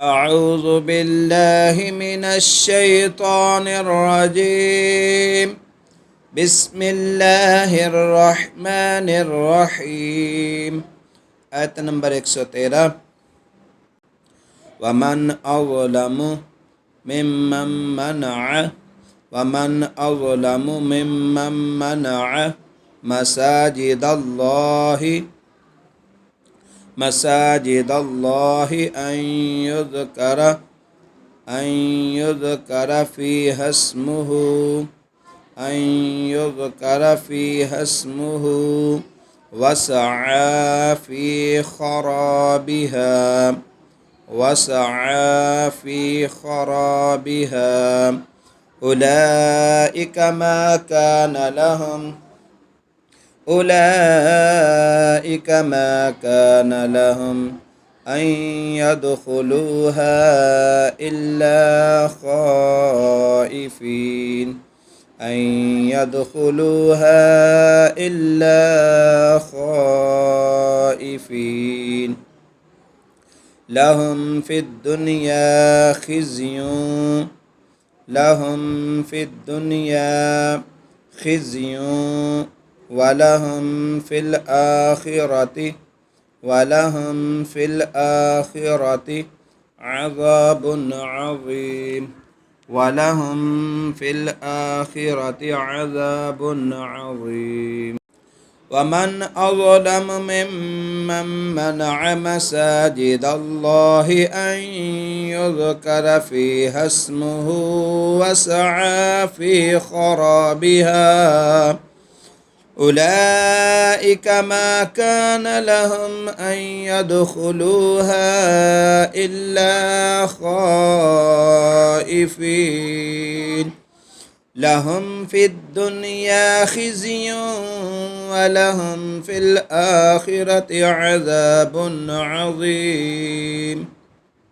أعوذ بالله من الشيطان الرجيم. بسم الله الرحمن الرحيم. آيت نمبر 113. ومن أظلم ممن منع مساجد الله أن يذكر فيها اسمه وسعى في خرابها أولئك ما كان لهم أن يدخلوها إلا خائفين. لهم في الدنيا خزي ولهم في الآخرة عذاب عظيم. ومن أظلم ممن منع مساجد الله أن يذكر فيها اسمه وسعى في خرابها أولئك ما كان لهم أن يدخلوها إلا خائفين. لهم في الدنيا خزي ولهم في الآخرة عذاب عظيم.